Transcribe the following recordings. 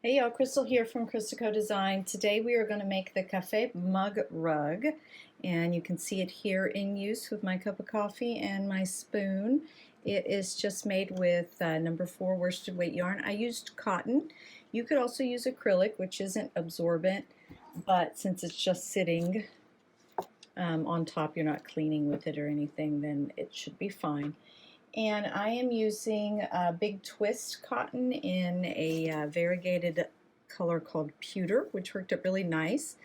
Hey y'all, Crystal here from ChristaCoDesign. Today we are going to make the Caffè mug rug, and you can see it here in use with my cup of coffee and my spoon. It is just made with number 4 worsted weight yarn. I used cotton. You could also use acrylic, which isn't absorbent, but since it's just sitting on top, you're not cleaning with it or anything, then it should be fine. And I am using big twist cotton in a variegated color called pewter, which worked out really nice.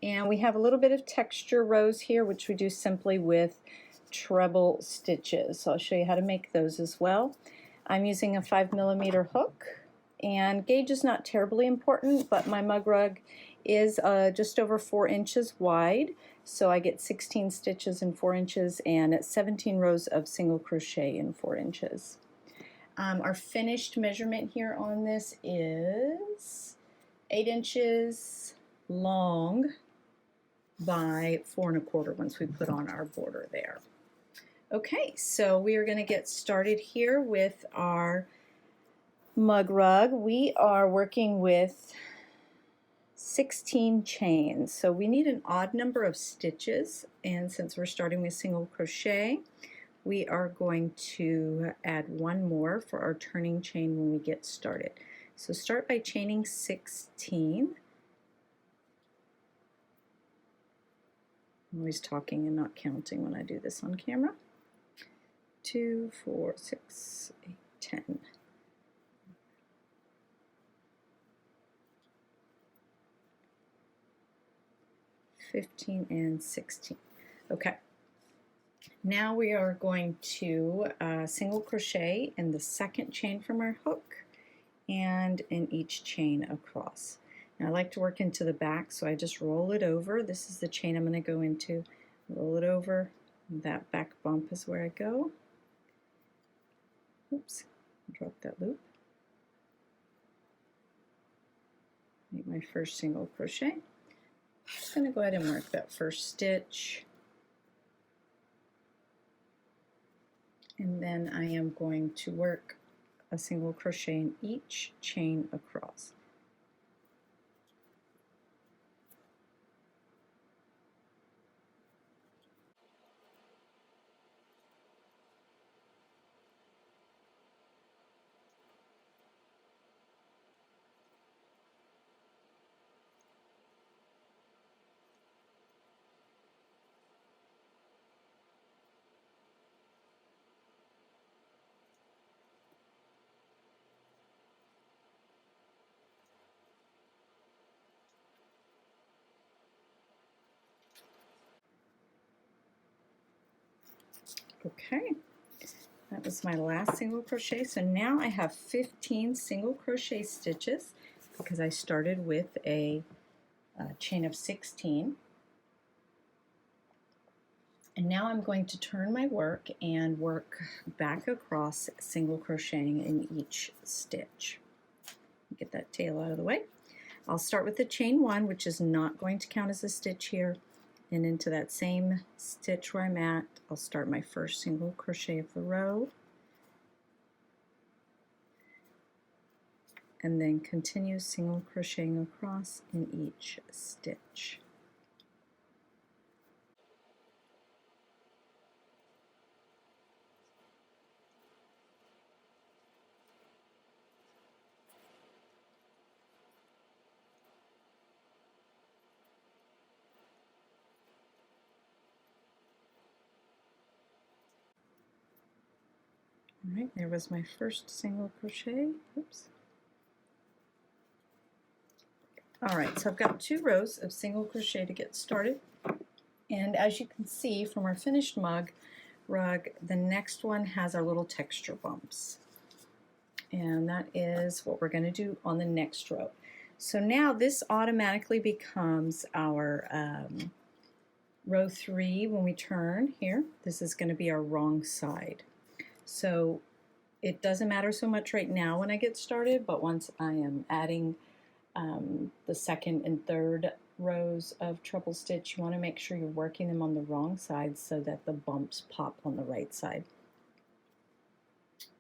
And we have a little bit of texture rows here, which we do simply with treble stitches. So I'll show you how to make those as well. I'm using a 5mm hook, and gauge is not terribly important, but my mug rug is just over 4 inches wide. So I get 16 stitches in 4 inches and 17 rows of single crochet in 4 inches. Our finished measurement here on this is 8 inches long by 4 1/4 once we put on our border there. Okay, so we are going to get started here with our mug rug. We are working with 16 chains, so we need an odd number of stitches, and since we're starting with single crochet, we are going to add one more for our turning chain when we get started. So start by chaining 16. I'm always talking and not counting when I do this on camera. 2, 4, 6, 8, 10. 15 and 16. Okay, now we are going to single crochet in the second chain from our hook and in each chain across. Now I like to work into the back, so I just roll it over. This is the chain I'm going to go into. Roll it over. That back bump is where I go. Oops, drop that loop. Make my first single crochet. I'm just going to go ahead and mark that first stitch, and then I am going to work a single crochet in each chain across. Okay, that was my last single crochet. So now I have 15 single crochet stitches because I started with a chain of 16. And now I'm going to turn my work and work back across, single crocheting in each stitch. Get that tail out of the way. I'll start with the chain 1, which is not going to count as a stitch here, and into that same stitch where I'm at, I'll start my first single crochet of the row, and then continue single crocheting across in each stitch. All right, there was my first single crochet. Oops. All right, so I've got 2 rows of single crochet to get started. And as you can see from our finished mug rug, the next one has our little texture bumps. And that is what we're going to do on the next row. So now this automatically becomes our row 3 when we turn here. This is going to be our wrong side. So it doesn't matter so much right now when I get started, but once I am adding the second and third rows of treble stitch, you want to make sure you're working them on the wrong side so that the bumps pop on the right side.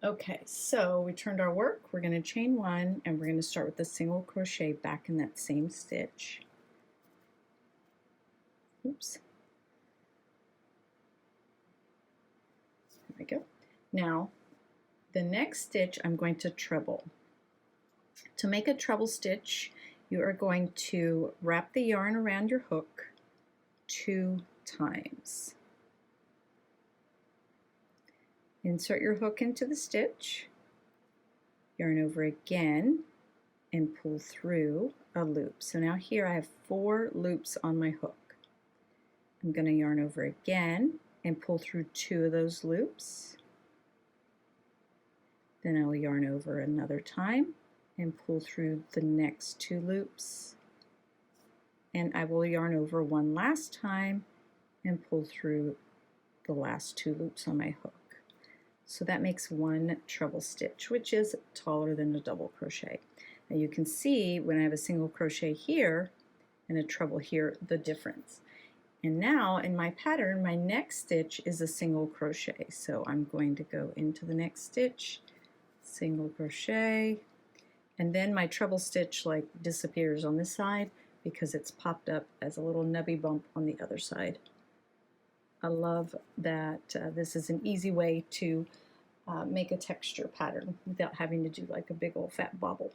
Okay, so we turned our work. We're going to chain one and we're going to start with a single crochet back in that same stitch. Oops. There we go. Now, the next stitch I'm going to treble. To make a treble stitch, you are going to wrap the yarn around your hook 2 times. Insert your hook into the stitch, yarn over again, and pull through a loop. So now here I have 4 loops on my hook. I'm going to yarn over again and pull through 2 of those loops. Then I will yarn over another time and pull through the next 2 loops. And I will yarn over one last time and pull through the last 2 loops on my hook. So that makes 1 treble stitch, which is taller than a double crochet. Now you can see when I have a single crochet here and a treble here, the difference. And now in my pattern, my next stitch is a single crochet. So I'm going to go into the next stitch, single crochet, and then my treble stitch like disappears on this side because it's popped up as a little nubby bump on the other side. I love that this is an easy way to make a texture pattern without having to do like a big old fat bobble.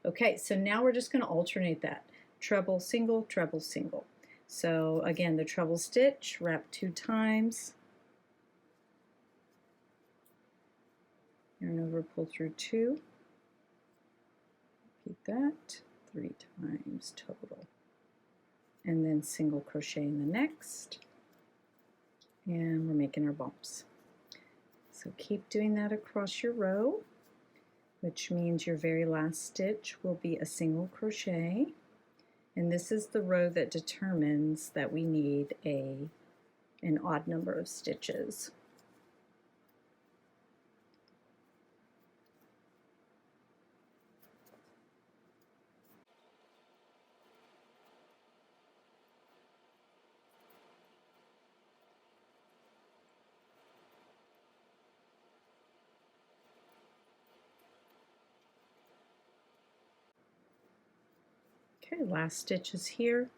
Okay, so now we're just going to alternate that. Treble, single, treble, single. So again, the treble stitch, wrap 2 times, yarn over, pull through 2, repeat that 3 times total, and then single crochet in the next. And we're making our bumps. So keep doing that across your row, which means your very last stitch will be a single crochet. And this is the row that determines that we need an odd number of stitches. Okay, last stitch is here,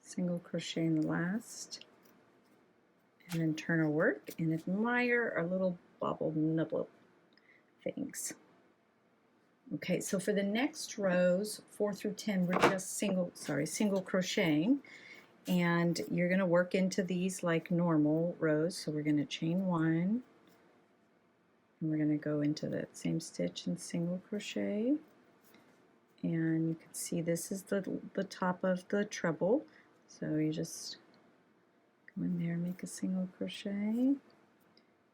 single crochet in the last, and then turn our work and admire our little bobble nubble things. Okay, so for the next rows 4 through 10, we're just single crocheting, and you're going to work into these like normal rows. So we're going to chain 1, and we're going to go into that same stitch and single crochet. And you can see this is the top of the treble. So you just go in there, make a single crochet, and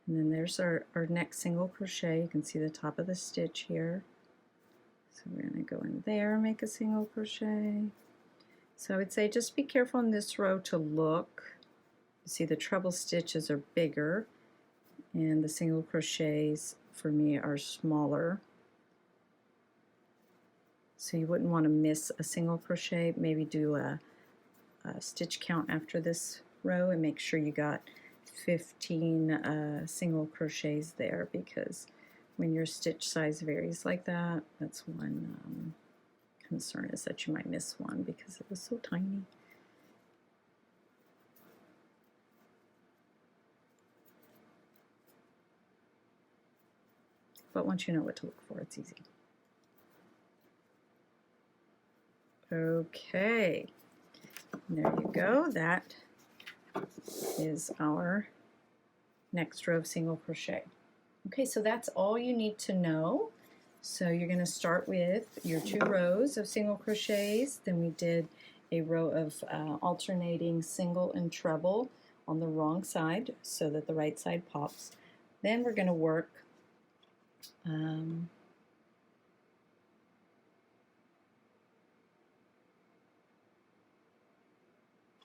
then there's our next single crochet. You can see the top of the stitch here. So we're going to go in there and make a single crochet. So I would say just be careful in this row to look. You see the treble stitches are bigger and the single crochets for me are smaller. So you wouldn't want to miss a single crochet. Maybe do a stitch count after this row and make sure you got 15 single crochets there, because when your stitch size varies like that, that's one concern, is that you might miss one because it was so tiny. But once you know what to look for, it's easy. Okay, there you go. That is our next row of single crochet. Okay, so that's all you need to know. So you're going to start with your 2 rows of single crochets. Then we did a row of alternating single and treble on the wrong side so that the right side pops. Then we're going to work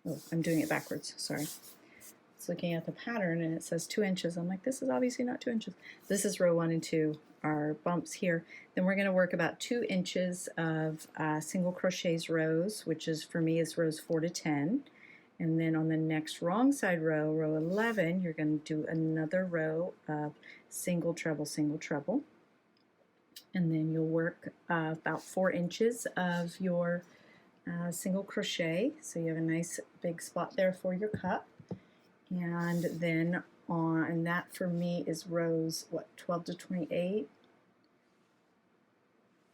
oh, I'm doing it backwards, sorry. It's looking at the pattern and it says 2 inches. I'm like, this is obviously not 2 inches. This is row 1 and 2, our bumps here. Then we're going to work about 2 inches of single crochets rows, which is for me is rows 4 to 10. And then on the next wrong side row, row 11, you're going to do another row of single treble, and then you'll work about 4 inches of your single crochet, so you have a nice big spot there for your cup. And then on that for me is rows 12 to 28,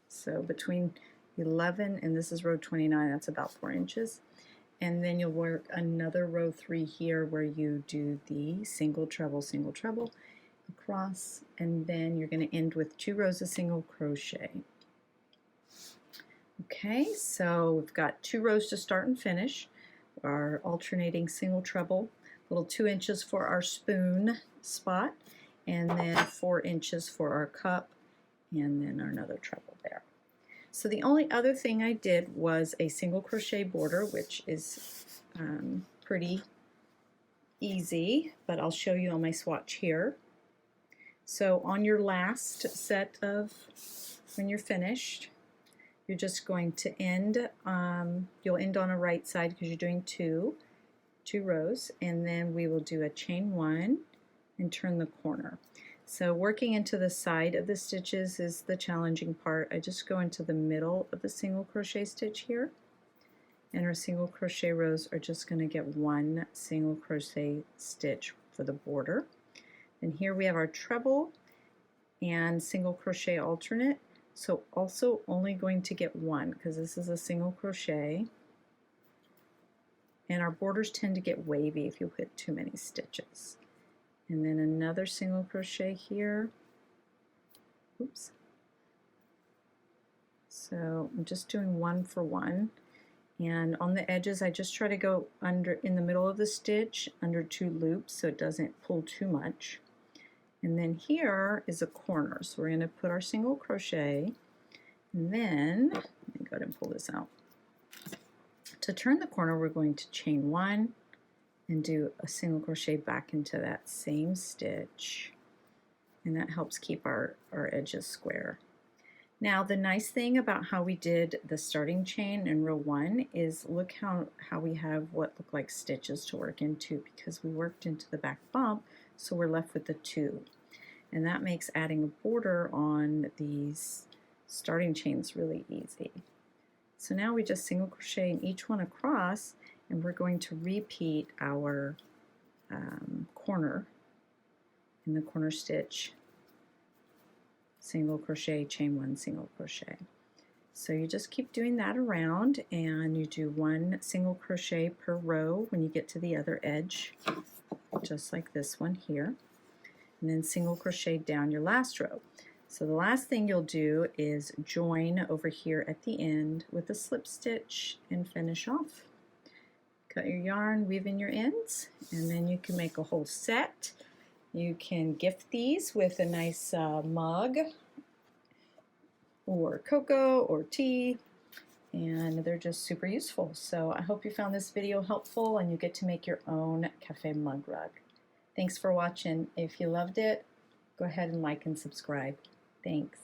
so between 11 and this is row 29, that's about 4 inches. And then you'll work another row 3 here where you do the single treble across, and then you're going to end with 2 rows of single crochet. Okay, so we've got 2 rows to start and finish. Our alternating single treble, little 2 inches for our spoon spot, and then 4 inches for our cup, and then another treble there. So the only other thing I did was a single crochet border, which is pretty easy, but I'll show you on my swatch here. So on your last set of, when you're finished, you're just going to end, you'll end on a right side because you're doing two rows, and then we will do a chain 1 and turn the corner. So working into the side of the stitches is the challenging part. I just go into the middle of the single crochet stitch here, and our single crochet rows are just going to get 1 single crochet stitch for the border. And here we have our treble and single crochet alternate, so also only going to get 1 because this is a single crochet, and our borders tend to get wavy if you put too many stitches. And then another single crochet here. Oops. So I'm just doing 1 for 1, and on the edges I just try to go under in the middle of the stitch under 2 loops so it doesn't pull too much. And then here is a corner, so we're going to put our single crochet, and then let me go ahead and pull this out. To turn the corner, we're going to chain 1 and do a single crochet back into that same stitch, and that helps keep our edges square. Now the nice thing about how we did the starting chain in row 1 is look how we have what look like stitches to work into, because we worked into the back bump, so we're left with the 2, and that makes adding a border on these starting chains really easy. So now we just single crochet in each one across, and we're going to repeat our corner in the corner stitch, single crochet, chain 1, single crochet. So you just keep doing that around, and you do 1 single crochet per row when you get to the other edge, just like this one here, and then single crochet down your last row. So the last thing you'll do is join over here at the end with a slip stitch and finish off. Cut your yarn, weave in your ends, and then you can make a whole set. You can gift these with a nice mug or cocoa or tea, and they're just super useful. So I hope you found this video helpful and you get to make your own Caffè mug rug. Thanks for watching. If you loved it, go ahead and like and subscribe. Thanks.